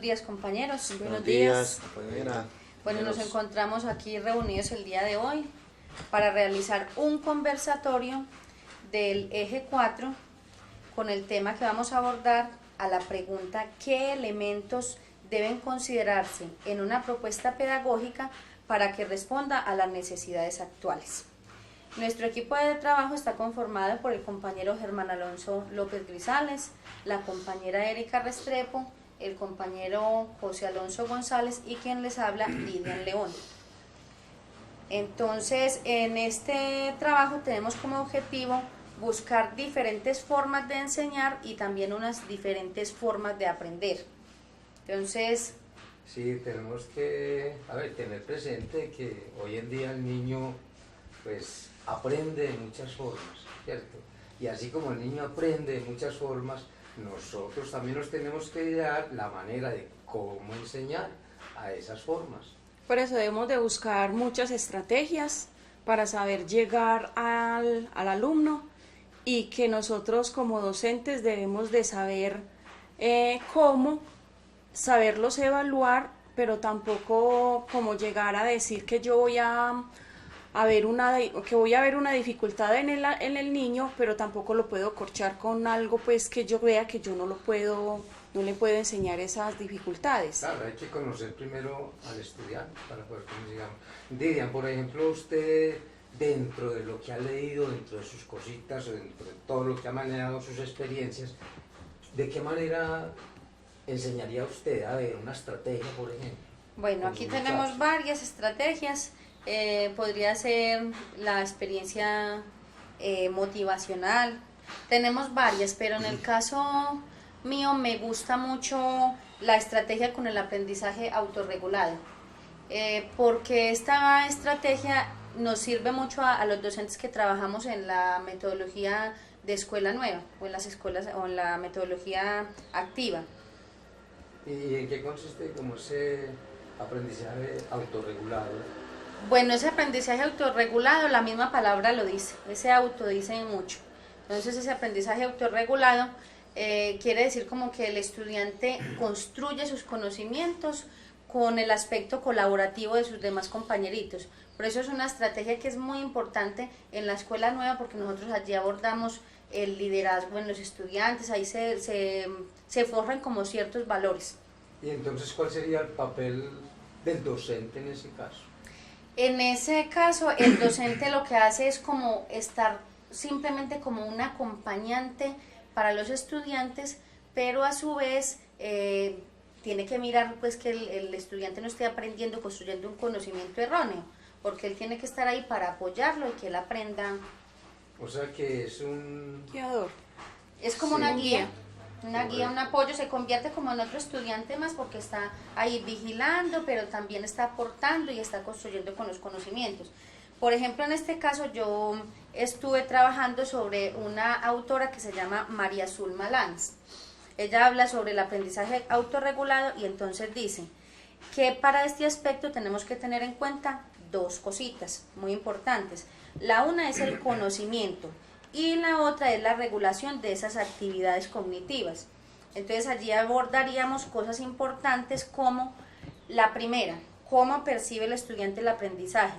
días, compañeros. Buenos días, compañera. Bueno, nos encontramos aquí reunidos el día de hoy para realizar un conversatorio del eje 4 con el tema que vamos a abordar a la pregunta: ¿qué elementos deben considerarse en una propuesta pedagógica para que responda a las necesidades actuales? Nuestro equipo de trabajo está conformado por el compañero Germán Alonso López Grisales, la compañera Erika Restrepo, el compañero José Alonso González y quien les habla, Lidian León. Entonces, en este trabajo tenemos como objetivo buscar diferentes formas de enseñar y también unas diferentes formas de aprender. Entonces, sí, tenemos que tener presente que hoy en día el niño pues aprende de muchas formas, ¿cierto? Y así como el niño aprende de muchas formas, nosotros también nos tenemos que dar la manera de cómo enseñar a esas formas. Por eso debemos de buscar muchas estrategias para saber llegar al alumno, y que nosotros como docentes debemos de saber cómo saberlos evaluar, pero tampoco como llegar a decir que yo voy a ver una dificultad en el niño, pero tampoco lo puedo corchar con algo pues que yo vea que yo no le puedo enseñar esas dificultades. Claro, hay que conocer primero al estudiante para poder conocer. Didian, por ejemplo, usted, dentro de lo que ha leído, dentro de sus cositas, dentro de todo lo que ha manejado, sus experiencias, ¿de qué manera enseñaría usted a ver una estrategia, por ejemplo? Bueno, aquí tenemos varias estrategias. Podría ser la experiencia motivacional. Tenemos varias, pero en el caso mío me gusta mucho la estrategia con el aprendizaje autorregulado, porque esta estrategia nos sirve mucho a los docentes que trabajamos en la metodología de escuela nueva o en las escuelas o en la metodología activa. ¿Y en qué consiste como ese aprendizaje autorregulado? Bueno, ese aprendizaje autorregulado, la misma palabra lo dice, ese auto dice mucho. Entonces ese aprendizaje autorregulado quiere decir como que el estudiante construye sus conocimientos con el aspecto colaborativo de sus demás compañeritos. Por eso es una estrategia que es muy importante en la escuela nueva, porque nosotros allí abordamos el liderazgo en los estudiantes, ahí se forjan como ciertos valores. ¿Y entonces cuál sería el papel del docente en ese caso? En ese caso, el docente lo que hace es como estar simplemente como un acompañante para los estudiantes, pero a su vez tiene que mirar pues que el estudiante no esté aprendiendo, construyendo un conocimiento erróneo, porque él tiene que estar ahí para apoyarlo y que él aprenda. O sea que es un guiador. Es como una guía. Una guía, un apoyo, se convierte como en otro estudiante más porque está ahí vigilando, pero también está aportando y está construyendo con los conocimientos. Por ejemplo, en este caso yo estuve trabajando sobre una autora que se llama María Azul Malanz. Ella habla sobre el aprendizaje autorregulado y entonces dice que para este aspecto tenemos que tener en cuenta dos cositas muy importantes. La una es el conocimiento y la otra es la regulación de esas actividades cognitivas. Entonces allí abordaríamos cosas importantes como la primera, cómo percibe el estudiante el aprendizaje,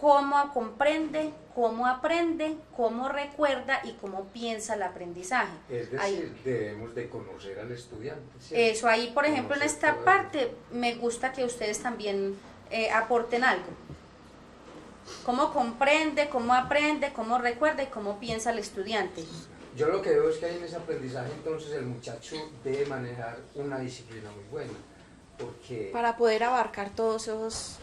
cómo comprende, cómo aprende, cómo recuerda y cómo piensa el aprendizaje. Es decir, ahí debemos de conocer al estudiante, ¿cierto? Eso, ahí por ejemplo en esta parte me gusta que ustedes también aporten algo. Cómo comprende, cómo aprende, cómo recuerda y cómo piensa el estudiante. Yo lo que veo es que ahí en ese aprendizaje entonces el muchacho debe manejar una disciplina muy buena, porque para poder abarcar todos esos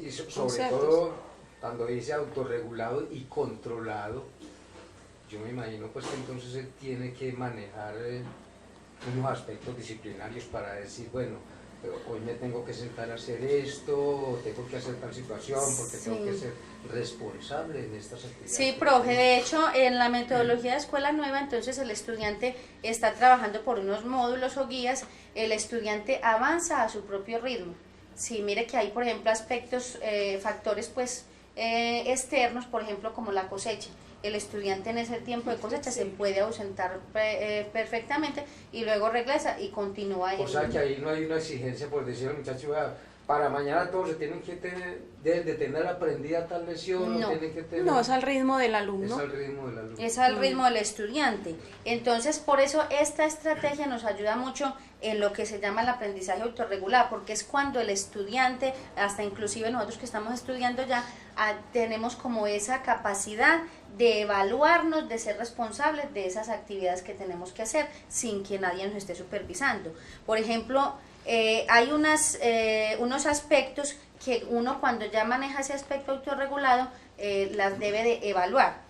y sobre conceptos. todo cuando dice autorregulado y controlado, yo me imagino pues que entonces él tiene que manejar unos aspectos disciplinarios para decir, bueno, pero hoy me tengo que sentar a hacer esto, tengo que hacer tal situación, porque sí, tengo que ser responsable en estas actividades. Sí, profe, de hecho, en la metodología de escuela nueva, entonces el estudiante está trabajando por unos módulos o guías, el estudiante avanza a su propio ritmo. Sí, mire que hay, por ejemplo, aspectos, factores pues externos, por ejemplo, como la cosecha. el estudiante en ese tiempo de cosecha se puede ausentar perfectamente y luego regresa y continúa. O sea que ahí no hay una exigencia por decir al muchacho, "Vea, para mañana todos se tienen que deben de tener aprendida tal lección, No. o tienen que tener... No, es al ritmo del Es alumno. al ritmo del alumno. Es al ritmo del estudiante. Entonces, por eso esta estrategia nos ayuda mucho en lo que se llama el aprendizaje autorregulado, porque es cuando el estudiante, hasta inclusive nosotros que estamos estudiando ya, tenemos como esa capacidad de evaluarnos, de ser responsables de esas actividades que tenemos que hacer sin que nadie nos esté supervisando. Por ejemplo, hay unos aspectos que uno cuando ya maneja ese aspecto autorregulado las debe de evaluar.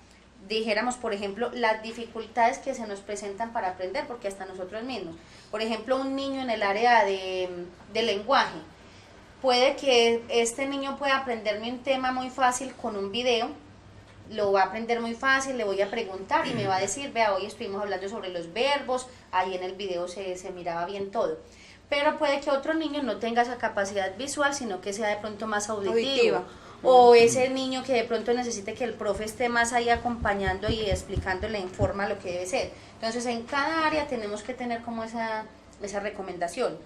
Dijéramos, por ejemplo, las dificultades que se nos presentan para aprender, porque hasta nosotros mismos. Por ejemplo, un niño en el área de lenguaje. Puede que este niño pueda aprenderme un tema muy fácil con un video, lo va a aprender muy fácil, le voy a preguntar y me va a decir, vea, hoy estuvimos hablando sobre los verbos, ahí en el video se miraba bien todo. Pero puede que otro niño no tenga esa capacidad visual, sino que sea de pronto más auditiva. O ese niño que de pronto necesite que el profe esté más ahí acompañando y explicándole en forma lo que debe ser. Entonces, en cada área tenemos que tener como esa recomendación.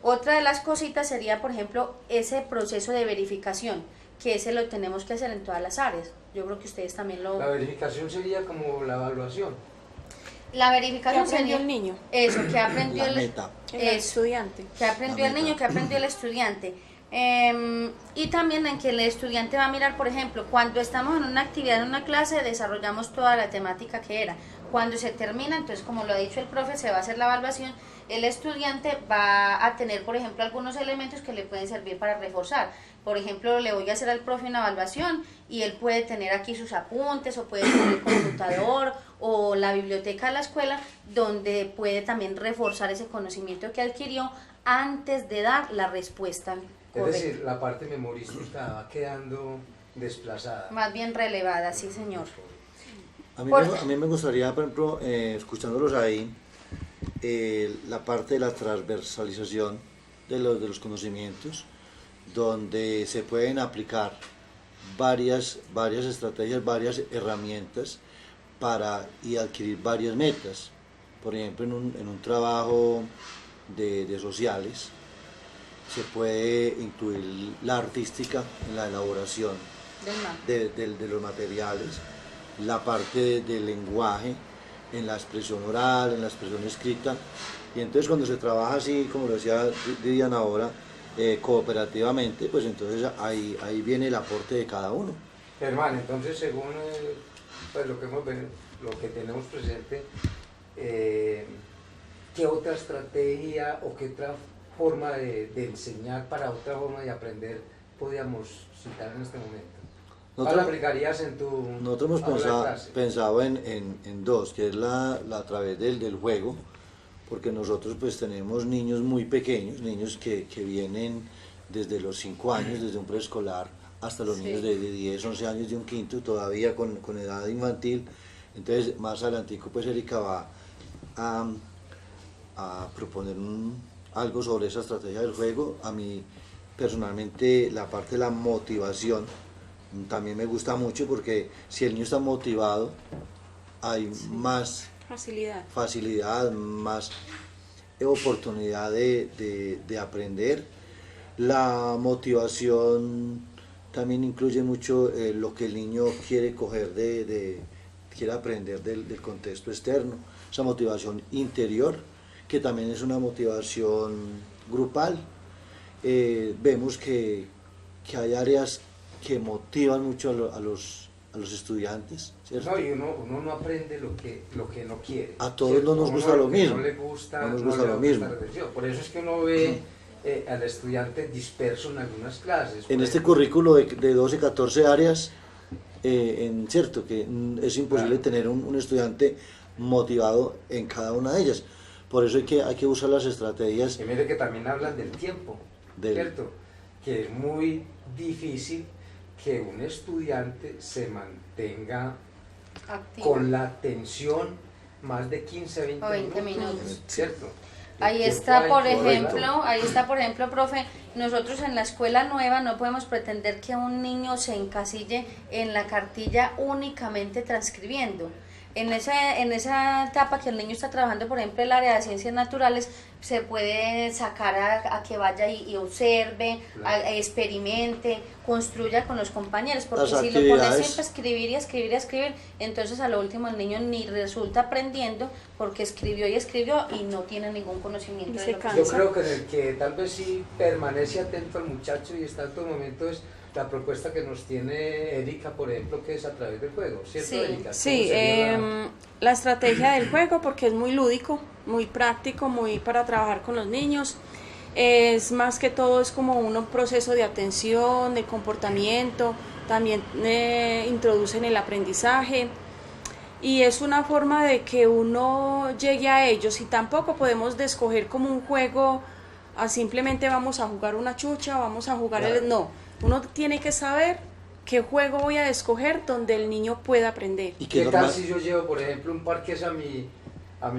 Otra de las cositas sería, por ejemplo, ese proceso de verificación, que ese lo tenemos que hacer en todas las áreas. Yo creo que ustedes también lo... La verificación sería como la evaluación. La verificación ¿Qué aprendió sería el niño? eso, que aprendió La meta. El eso, estudiante. que aprendió La el niño, meta. que aprendió el estudiante. Y también en que el estudiante va a mirar, por ejemplo, cuando estamos en una actividad, en una clase, desarrollamos toda la temática que era. Cuando se termina, entonces, como lo ha dicho el profe, se va a hacer la evaluación, el estudiante va a tener, por ejemplo, algunos elementos que le pueden servir para reforzar. Por ejemplo, le voy a hacer al profe una evaluación y él puede tener aquí sus apuntes o puede tener el computador o la biblioteca de la escuela donde puede también reforzar ese conocimiento que adquirió antes de dar la respuesta correcta. Es decir, la parte memorística va quedando desplazada. Más bien relevada, sí señor. A mí, Por- a mí me gustaría, por ejemplo, escuchándolos ahí, la parte de la transversalización de los conocimientos, donde se pueden aplicar varias estrategias, varias herramientas y adquirir varias metas. Por ejemplo, en un trabajo de sociales, se puede incluir la artística en la elaboración Del mapa. de los materiales, la parte del lenguaje, en la expresión oral, en la expresión escrita, y entonces cuando se trabaja así, como lo decía Diana ahora, cooperativamente, pues entonces ahí viene el aporte de cada uno. Hermano, entonces según pues lo que tenemos presente, ¿qué otra estrategia o qué otra forma de enseñar para otra forma de aprender podríamos citar en este momento? ¿Cuál Nosotros- aplicarías en tu Nosotros aula de hemos clase? pensado en dos, que es a través del juego, porque nosotros pues tenemos niños muy pequeños, niños que vienen desde los 5 años, desde un preescolar, hasta los niños de 10, 11 años de un quinto, todavía con edad infantil. Entonces más adelantico pues Erika va a proponer algo sobre esa estrategia del juego. A mí personalmente la parte de la motivación también me gusta mucho, porque si el niño está motivado hay más facilidad, más oportunidad de aprender. La motivación también incluye mucho lo que el niño quiere coger quiere aprender del contexto externo, esa motivación interior, que también es una motivación grupal. Vemos que hay áreas que motivan mucho a los estudiantes, ¿cierto? No, y uno no aprende lo que no quiere. A todos ¿cierto? no nos Uno gusta lo que mismo. No le gusta, No nos no gusta le lo va a mismo. prestar atención. Por eso es que uno ve al estudiante disperso en algunas clases. En Por este ejemplo, currículo de 12, 14 áreas, cierto que es imposible Claro. tener un estudiante motivado en cada una de ellas. Por eso hay que usar las estrategias. Y mire que también hablan del tiempo, ¿cierto? Que es muy difícil que un estudiante se mantenga Activo. con la atención más de 15 a 20, O 20 minutos. ¿cierto? Ahí está, por ejemplo, profe, nosotros en la escuela nueva no podemos pretender que un niño se encasille en la cartilla únicamente transcribiendo. En esa etapa que el niño está trabajando, por ejemplo, el área de ciencias naturales, se puede sacar a que vaya y observe, experimente, construya con los compañeros, porque si lo pones siempre a escribir y escribir y escribir, entonces a lo último el niño ni resulta aprendiendo porque escribió y no tiene ningún conocimiento de lo que Yo creo que en el que tal vez sí permanece atento al muchacho y está en todo momento es la propuesta que nos tiene Erika, por ejemplo, que es a través del juego, ¿cierto, sí. Erika? Sí, la estrategia del juego, porque es muy lúdico, muy práctico, muy para trabajar con los niños. Es más que todo, es como un proceso de atención, de comportamiento, también introducen el aprendizaje y es una forma de que uno llegue a ellos y tampoco podemos escoger como un juego, simplemente vamos a jugar una chucha, vamos a jugar no, uno tiene que saber qué juego voy a escoger donde el niño pueda aprender. ¿Y qué tal si yo llevo, por ejemplo, un parqués a mi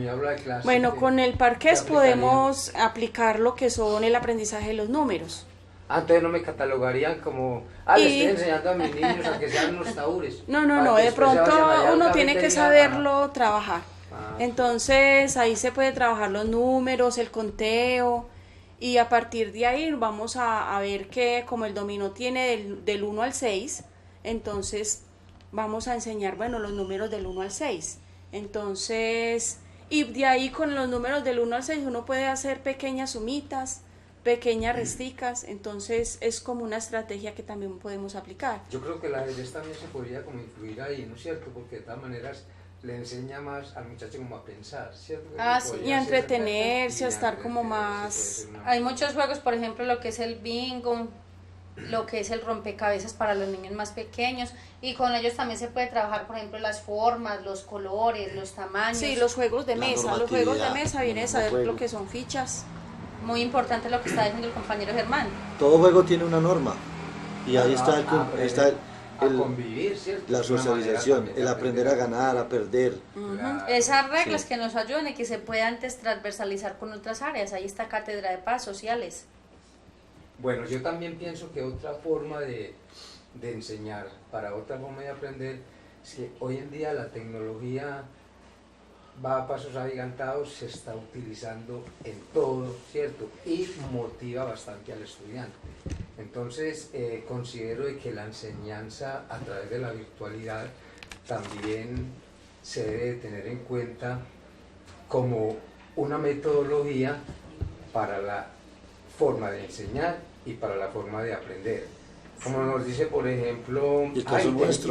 aula de clase? Bueno, con el parqués podemos aplicar lo que son el aprendizaje de los números. Entonces no me catalogarían como, le estoy enseñando a mis niños a que sean unos tahures. No, de pronto uno tiene que saberlo trabajar. Entonces ahí se puede trabajar los números, el conteo, y a partir de ahí vamos a ver que como el dominó tiene del 1 al 6, entonces vamos a enseñar, bueno, los números del 1 al 6. Entonces, y de ahí con los números del 1 al 6 uno puede hacer pequeñas sumitas, pequeñas resticas, entonces es como una estrategia que también podemos aplicar. Yo creo que la ajedrez también se podría como influir ahí, ¿no es cierto? Porque de todas maneras le enseña más al muchacho como a pensar, ¿cierto? Sí. Y a entretenerse, a estar como más... Hay muchos juegos, por ejemplo, lo que es el bingo, lo que es el rompecabezas para los niños más pequeños, y con ellos también se puede trabajar, por ejemplo, las formas, los colores, los tamaños. Sí, los juegos de mesa, viene a saber lo que son fichas. Muy importante lo que está diciendo el compañero Germán. Todo juego tiene una norma y ahí está convivir, ¿cierto? la socialización, el aprender a ganar, a perder. Esas reglas que nos ayuden y que se puedan transversalizar con otras áreas. Ahí está Cátedra de Paz, sociales. Bueno, yo también pienso que otra forma de enseñar, para otra forma de aprender, es que hoy en día la tecnología va a pasos agigantados, se está utilizando en todo, ¿cierto? Y motiva bastante al estudiante. Entonces, considero que la enseñanza a través de la virtualidad también se debe tener en cuenta como una metodología para la forma de enseñar y para la forma de aprender. Como nos dice, por ejemplo, y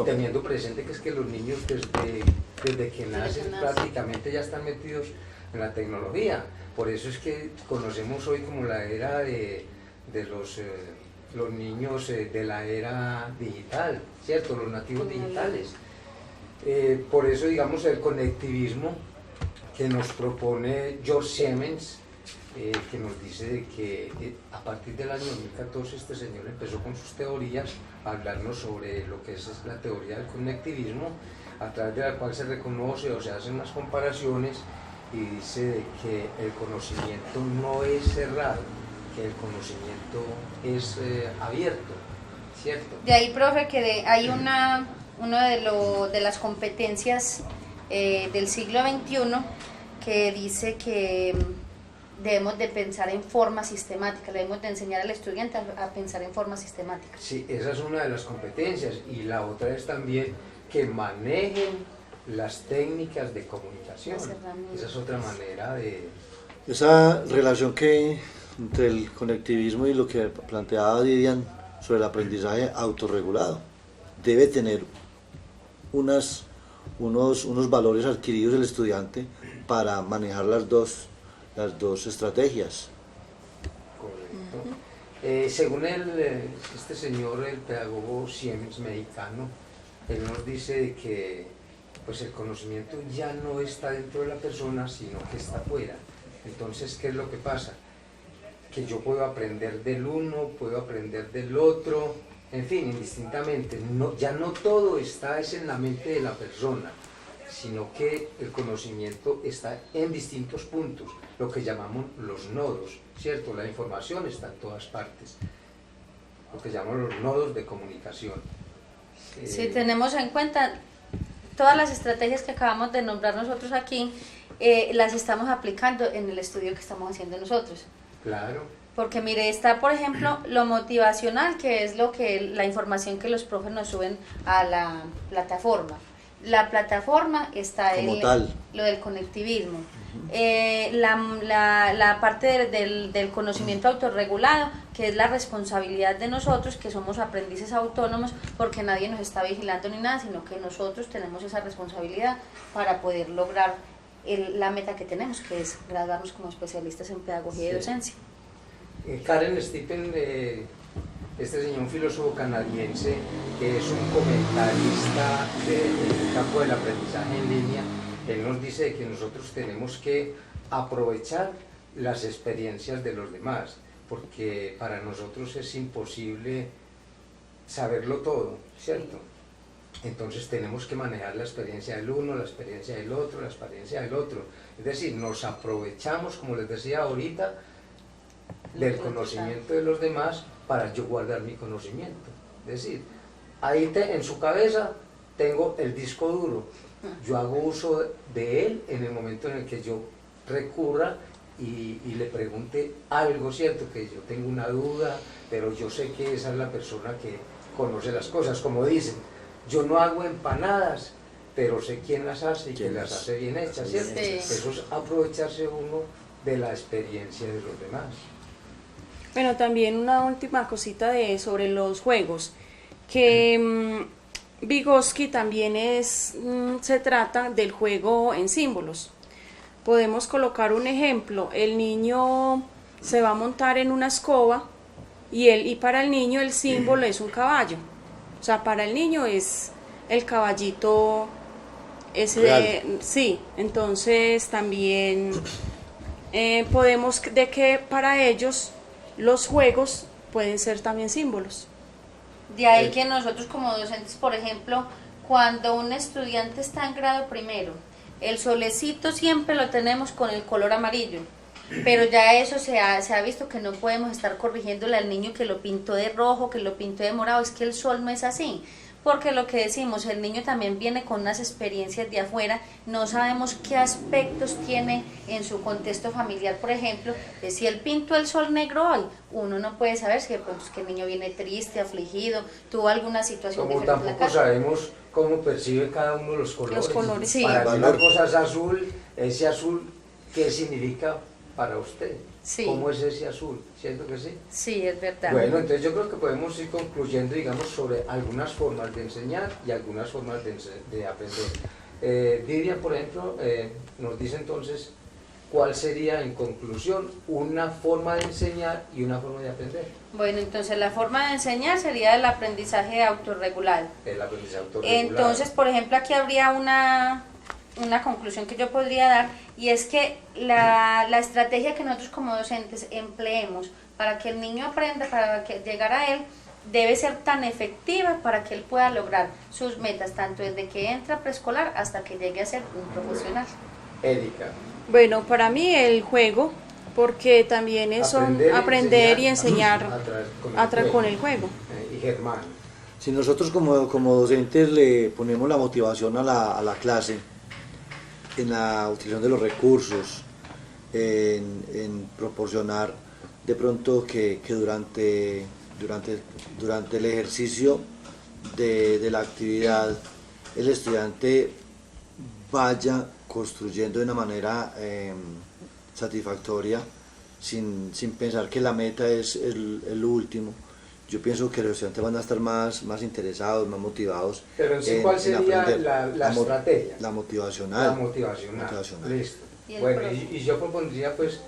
teniendo presente que es que los niños desde que nacen prácticamente ya están metidos en la tecnología. Por eso es que conocemos hoy como la era de los niños de la era digital, ¿cierto? Los nativos digitales. Por eso, digamos, el conectivismo que nos propone George Siemens, que nos dice que a partir del año 2014 este señor empezó con sus teorías a hablarnos sobre lo que es la teoría del conectivismo, a través de la cual se reconoce o se hacen unas comparaciones y dice que el conocimiento no es cerrado, que el conocimiento es abierto, ¿cierto? De ahí, profe, que hay una de las competencias del siglo XXI que dice que debemos de pensar en forma sistemática, debemos de enseñar al estudiante a pensar en forma sistemática. Sí, esa es una de las competencias, y la otra es también que manejen las técnicas de comunicación. Esa es otra manera de... Esa relación que entre el conectivismo y lo que planteaba Didian sobre el aprendizaje autorregulado debe tener unos valores adquiridos del estudiante para manejar las dos estrategias. Correcto. Según este señor, el pedagogo Siemens mexicano, él nos dice que pues el conocimiento ya no está dentro de la persona, sino que está fuera. Entonces, ¿qué es lo que pasa? Que yo puedo aprender del uno, puedo aprender del otro, en fin, indistintamente. Ya no todo está en la mente de la persona. sino que el conocimiento está en distintos puntos, lo que llamamos los nodos, ¿cierto? La información está en todas partes, lo que llamamos los nodos de comunicación. Si tenemos en cuenta todas las estrategias que acabamos de nombrar nosotros aquí, las estamos aplicando en el estudio que estamos haciendo nosotros. Claro. Porque mire, está por ejemplo lo motivacional, que es la información que los profes nos suben a la plataforma. La plataforma está lo del conectivismo. La parte del conocimiento autorregulado, que es la responsabilidad de nosotros, que somos aprendices autónomos, porque nadie nos está vigilando ni nada, sino que nosotros tenemos esa responsabilidad para poder lograr la meta que tenemos, que es graduarnos como especialistas en pedagogía y docencia. Karen Stephen, este señor, un filósofo canadiense, que es un comentarista del campo del aprendizaje en línea, él nos dice que nosotros tenemos que aprovechar las experiencias de los demás, porque para nosotros es imposible saberlo todo, ¿cierto? Entonces tenemos que manejar la experiencia del uno, la experiencia del otro, la experiencia del otro. Es decir, nos aprovechamos, como les decía ahorita, del conocimiento de los demás para yo guardar mi conocimiento. Es decir, ahí en su cabeza tengo el disco duro, yo hago uso de él en el momento en el que yo recurra y le pregunte algo, cierto, que yo tengo una duda, pero yo sé que esa es la persona que conoce las cosas. Como dicen, yo no hago empanadas, pero sé quién las hace y que las hace bien hechas, ¿cierto? Sí. Eso es aprovecharse uno de la experiencia de los demás. Bueno, también una última cosita sobre los juegos, que Vygotsky también se trata del juego en símbolos. Podemos colocar un ejemplo: el niño se va a montar en una escoba y para el niño el símbolo es un caballo. O sea, para el niño es el caballito ese sí, entonces también podemos de que para ellos los juegos pueden ser también símbolos. De ahí que nosotros como docentes, por ejemplo, cuando un estudiante está en grado primero, el solecito siempre lo tenemos con el color amarillo, pero ya eso se ha visto que no podemos estar corrigiéndole al niño que lo pintó de rojo, que lo pintó de morado. Es que el sol no es así, porque lo que decimos, el niño también viene con unas experiencias de afuera, no sabemos qué aspectos tiene en su contexto familiar. Por ejemplo, si él pintó el sol negro hoy, uno no puede saber si de pronto es que el niño viene triste, afligido, tuvo alguna situación como diferente. Tampoco sabemos cómo percibe cada uno los colores. Los colores, sí. Para mí una cosa es azul, ese azul, ¿qué significa para usted? Sí. ¿Cómo es ese azul? ¿Cierto que sí? Sí, es verdad. Bueno, entonces yo creo que podemos ir concluyendo, digamos, sobre algunas formas de enseñar y algunas formas de aprender. Didia, por ejemplo, nos dice entonces cuál sería, en conclusión, una forma de enseñar y una forma de aprender. Bueno, entonces la forma de enseñar sería el aprendizaje autorregulado. El aprendizaje autorregulado. Entonces, por ejemplo, aquí habría una conclusión que yo podría dar, y es que la estrategia que nosotros como docentes empleemos para que el niño aprenda, para que llegar a él, debe ser tan efectiva para que él pueda lograr sus metas, tanto desde que entra a preescolar hasta que llegue a ser un profesional. Erika. Bueno, para mí el juego, porque también es aprender y enseñar con el juego. Y Germán. Si nosotros como docentes le ponemos la motivación a la clase, en la utilización de los recursos, en proporcionar de pronto que durante el ejercicio de la actividad el estudiante vaya construyendo de una manera satisfactoria, sin pensar que la meta es el último. Yo pienso que los estudiantes van a estar más interesados, más motivados. Pero en sí, ¿cuál sería la estrategia? La motivacional. La motivacional. Listo. Bueno, y yo propondría, pues,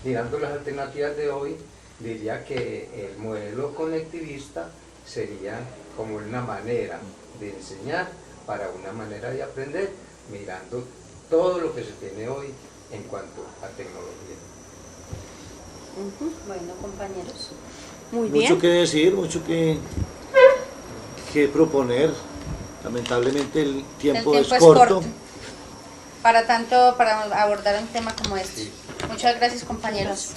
mirando las alternativas de hoy, diría que el modelo conectivista sería como una manera de enseñar para una manera de aprender, mirando todo lo que se tiene hoy en cuanto a tecnología. Bueno, compañeros. Muy bien. Mucho que decir, mucho que proponer. Lamentablemente el El tiempo, tiempo es corto. para abordar un tema como este. Muchas gracias, compañeros.